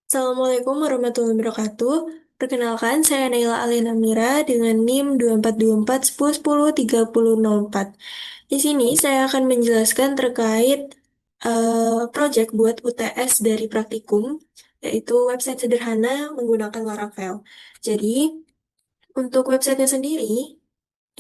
Assalamualaikum warahmatullahi wabarakatuh. Perkenalkan, saya Naila Alina Mira dengan NIM 242410103004. Di sini saya akan menjelaskan terkait project buat UTS dari praktikum, yaitu website sederhana menggunakan Laravel. Jadi, untuk websitenya sendiri,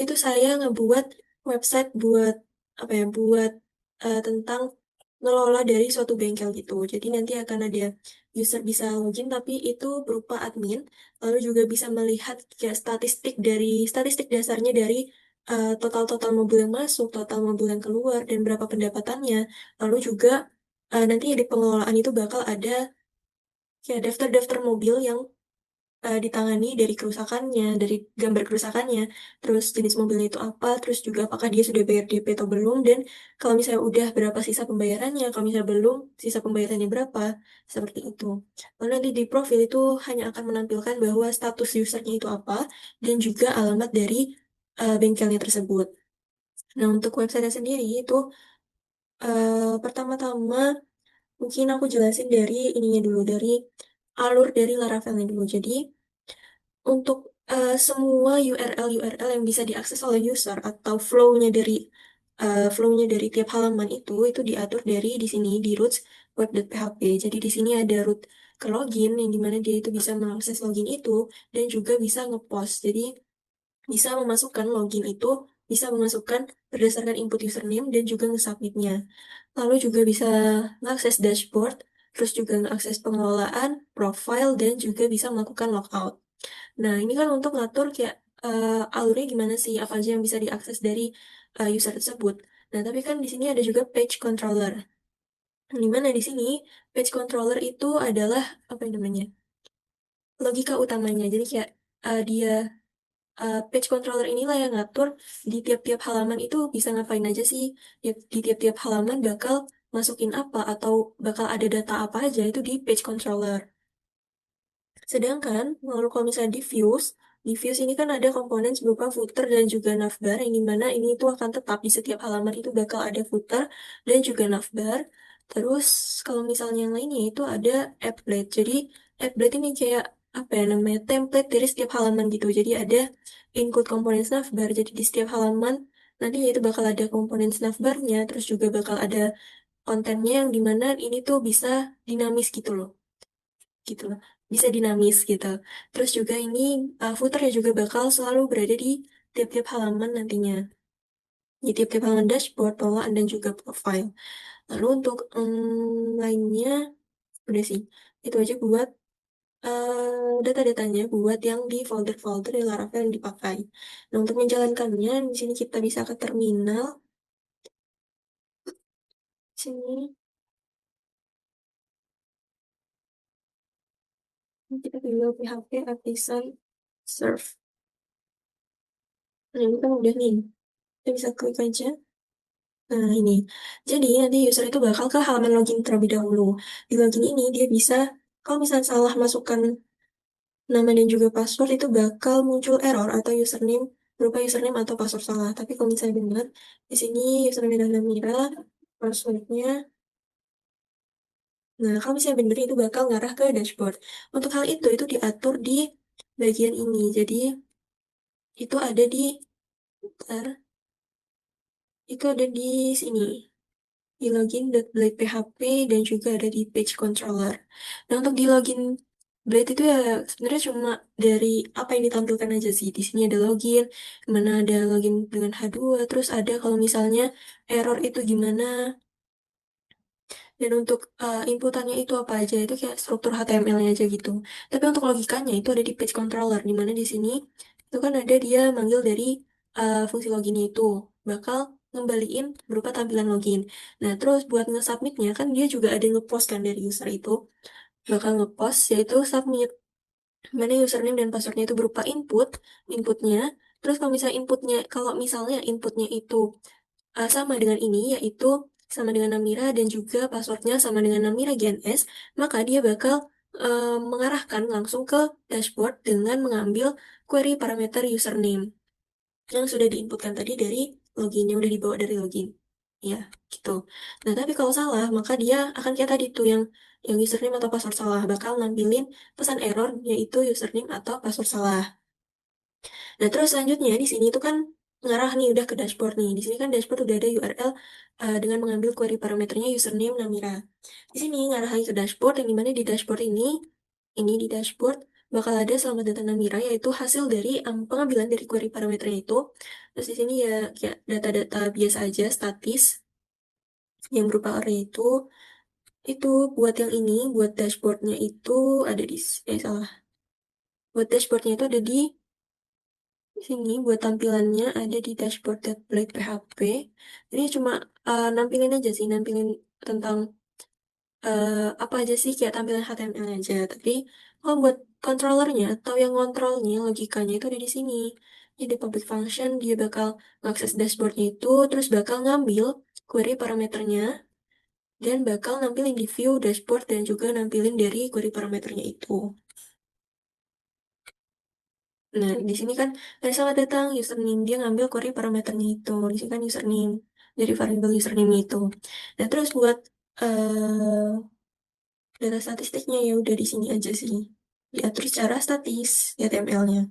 itu saya ngebuat website buat apa ya buat tentang ngelola dari suatu bengkel gitu. Jadi nanti akan ada user bisa login tapi itu berupa admin, lalu juga bisa melihat kayak statistik dasarnya dari total-total mobil yang masuk, total mobil yang keluar dan berapa pendapatannya. Lalu juga nanti di pengelolaan itu bakal ada kayak daftar-daftar mobil yang ditangani dari kerusakannya, dari gambar kerusakannya, terus jenis mobilnya itu apa, terus juga apakah dia sudah bayar DP atau belum, dan kalau misalnya udah berapa sisa pembayarannya, kalau misalnya belum, sisa pembayarannya berapa, seperti itu. Lalu nanti di profil itu hanya akan menampilkan bahwa status usernya itu apa, dan juga alamat dari bengkelnya tersebut. Nah, untuk website sendiri itu pertama-tama mungkin aku jelasin dari ininya dulu, dari alur dari Laravelnya dulu. Jadi, untuk semua URL yang bisa diakses oleh user atau flow-nya dari tiap halaman itu diatur dari di sini di root web.php. Jadi di sini ada root ke login yang dimana dia itu bisa mengakses login itu dan juga bisa ngepost. Jadi bisa memasukkan login itu, bisa memasukkan berdasarkan input username dan juga nge-submitnya. Lalu juga bisa mengakses dashboard, terus juga mengakses pengelolaan, profile, dan juga bisa melakukan logout. Nah, ini kan untuk ngatur kayak alurnya gimana sih, apa aja yang bisa diakses dari user tersebut. Nah, tapi kan di sini ada juga page controller. Di mana di sini page controller itu adalah apa yang namanya? Logika utamanya. Jadi kayak page controller inilah yang ngatur di tiap-tiap halaman itu bisa ngapain aja sih. Di tiap-tiap halaman bakal masukin apa atau bakal ada data apa aja itu di page controller. Sedangkan, lalu kalau misalnya di views ini kan ada komponen berupa footer dan juga navbar, yang dimana ini itu akan tetap di setiap halaman itu bakal ada footer dan juga navbar. Terus, kalau misalnya yang lainnya itu ada applet. Jadi, applet ini kayak, apa ya namanya, template dari setiap halaman gitu. Jadi, ada input komponen navbar. Jadi, di setiap halaman, nantinya itu bakal ada komponen navbarnya, terus juga bakal ada kontennya yang dimana ini tuh bisa dinamis gitu loh gitu loh. Bisa dinamis gitu. Terus juga ini footernya juga bakal selalu berada di tiap-tiap halaman nantinya. Di tiap-tiap halaman dashboard, bawaan, dan juga profile. Lalu untuk lainnya, udah sih. Itu aja buat data-datanya buat yang di folder-folder di Laravel yang dipakai. Nah, untuk menjalankannya, di sini kita bisa ke terminal. Sini kita pilih PHP Artisan Serve. Nah, ini kan udah nih. Kita bisa klik aja. Nah, ini. Jadi, nanti user itu bakal ke halaman login terlebih dahulu. Di login ini, dia bisa, kalau misalnya salah masukkan nama dan juga password, itu bakal muncul error atau username, berupa username atau password salah. Tapi kalau misalnya benar, di sini username dan Mira, passwordnya. Nah, kalau misalnya benar, itu bakal ngarah ke dashboard. Untuk hal itu diatur di bagian ini. Jadi, itu ada di, bentar, itu ada di sini. Di login Blade PHP dan juga ada di page controller. Nah, untuk di login Blade itu ya sebenarnya cuma dari apa yang ditampilkan aja sih. Di sini ada login, mana ada login dengan H2, terus ada kalau misalnya error itu gimana, dan untuk inputannya itu apa aja, itu kayak struktur HTML-nya aja gitu. Tapi untuk logikanya itu ada di page controller, di mana di sini itu kan ada dia manggil dari fungsi loginnya itu. Bakal ngembaliin berupa tampilan login. Nah, terus buat nge-submitnya kan dia juga ada nge-post kan dari user itu. Bakal nge-post yaitu submit. Mana username dan passwordnya itu berupa inputnya. Terus kalau misalnya inputnya itu sama dengan ini, yaitu sama dengan Namira dan juga passwordnya sama dengan Namira GNS, maka dia bakal mengarahkan langsung ke dashboard dengan mengambil query parameter username yang sudah diinputkan tadi dari login, yang udah dibawa dari login. Ya, gitu. Nah, tapi kalau salah, maka dia akan kayak tadi tuh yang username atau password salah bakal nampilin pesan error yaitu username atau password salah. Nah, terus selanjutnya di sini tuh kan ngarah nih udah ke dashboard nih. Di sini kan dashboard udah ada URL dengan mengambil query parameternya username Namira. Di sini ngarah lagi ke dashboard yang dimana di dashboard ini di dashboard bakal ada selamat datang Namira yaitu hasil dari pengambilan dari query parameternya itu. Terus di sini ya kayak data-data biasa aja statis yang berupa array itu buat yang ini buat dashboardnya itu ada salah. Buat dashboardnya itu ada di sini buat tampilannya ada di dashboard template PHP. Jadi cuma nampilin aja sih, nampilin tentang apa aja sih kayak tampilan HTML aja. Tapi kalau buat controllernya atau yang ngontrolnya, logikanya itu ada di sini. Jadi public function dia bakal mengakses dashboardnya itu, terus bakal ngambil query parameternya dan bakal nampilin di view dashboard dan juga nampilin dari query parameternya itu. Nah, di sini kan ada selamat datang username dia ngambil query parameternya itu. Di sini kan username dari variable username itu. Nah, terus buat data statistiknya ya udah di sini aja sih. Diatur secara statis di HTML-nya.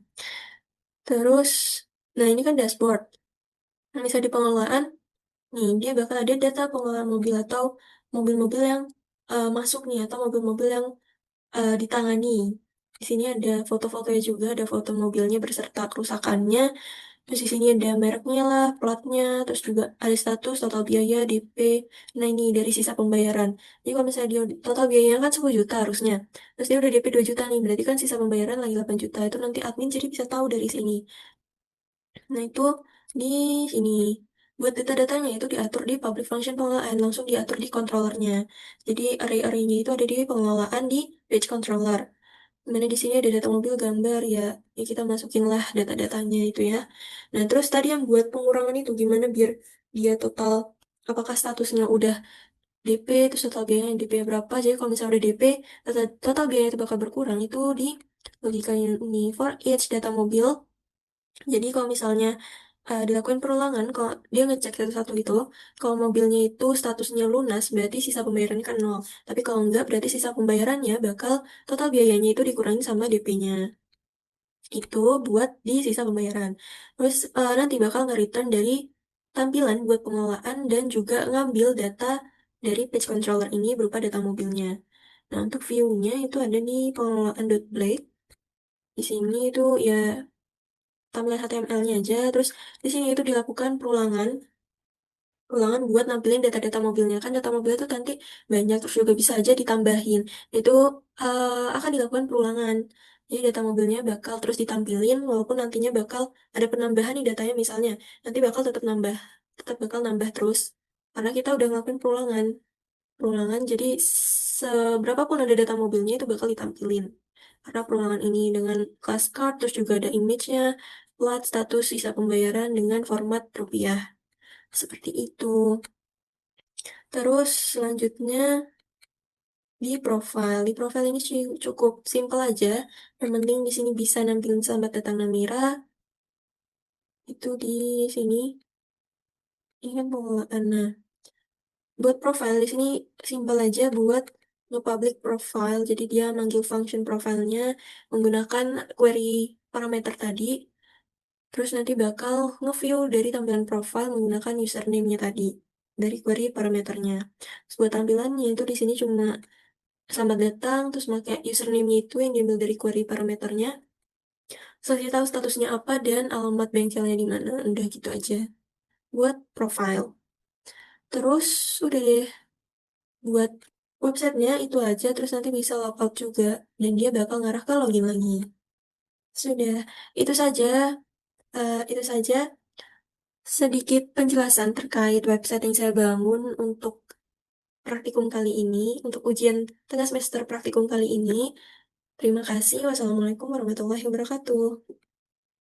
Terus, nah ini kan dashboard. Nah, misal di pengelolaan, nih dia bakal ada data pengelolaan mobil atau mobil-mobil yang masuk nih atau mobil-mobil yang ditangani. Di sini ada foto-fotonya juga, ada foto mobilnya beserta kerusakannya. Terus di sini ada mereknya lah, platnya, terus juga ada status, total biaya, DP. Nah ini dari sisa pembayaran. Jadi kalau misalnya dia total biayanya kan 10 juta harusnya. Terus dia udah DP 2 juta nih, berarti kan sisa pembayaran lagi 8 juta. Itu nanti admin jadi bisa tahu dari sini. Nah itu di sini. Buat data-datanya itu diatur di public function pengelolaan, langsung diatur di controllernya. Jadi array-arraynya itu ada di pengelolaan di page controller. Mana di sini ada data mobil gambar ya, ya kita masukin lah data-datanya itu ya. Nah terus tadi yang buat pengurangan itu gimana biar dia total, apakah statusnya udah DP, terus total biayanya DP berapa, jadi kalau misalnya udah DP, total biaya itu bakal berkurang itu di logikanya ini for each data mobil. Jadi kalau misalnya dilakukan perulangan, kalau dia ngecek satu-satu itu, kalau mobilnya itu statusnya lunas, berarti sisa pembayarannya kan nol. Tapi kalau enggak, berarti sisa pembayarannya bakal total biayanya itu dikurangi sama DP-nya. Itu buat di sisa pembayaran. Terus nanti bakal nge-return dari tampilan buat pengelolaan dan juga ngambil data dari page controller ini berupa data mobilnya. Nah, untuk view-nya itu ada di pengelolaan.blade. Di sini itu ya tampilan HTML-nya aja. Terus di sini itu dilakukan perulangan buat nampilin data-data mobilnya. Kan data mobil itu nanti banyak, terus juga bisa aja ditambahin. Itu akan dilakukan perulangan. Jadi data mobilnya bakal terus ditampilin, walaupun nantinya bakal ada penambahan nih datanya misalnya. Nanti bakal tetap bakal nambah terus. Karena kita udah ngelakuin perulangan. Perulangan, jadi seberapapun ada data mobilnya itu bakal ditampilin. Karena perulangan ini dengan class card, terus juga ada image-nya, plat, status, sisa pembayaran dengan format rupiah. Seperti itu. Terus selanjutnya di profile. Di profile ini cukup simple aja. Yang penting di sini bisa nampilin selamat datang Namira. Itu di sini. Ini kan pengelolaan. Nah, buat profile di sini simple aja buat nge-public profile. Jadi dia manggil function profilenya menggunakan query parameter tadi. Terus nanti bakal nge-view dari tampilan profile menggunakan username-nya tadi dari query parameternya. Terus buat tampilannya itu di sini cuma selamat datang, terus pakai username-nya itu yang diambil dari query parameternya. Saya tahu statusnya apa dan alamat bengkelnya di mana. Udah gitu aja. Buat profile. Terus udah deh buat websitenya itu aja. Terus nanti bisa logout juga. Dan dia bakal ngarah ke login lagi. Sudah. Itu saja. Itu saja sedikit penjelasan terkait website yang saya bangun untuk praktikum kali ini. Untuk ujian tengah semester praktikum kali ini. Terima kasih. Wassalamualaikum warahmatullahi wabarakatuh.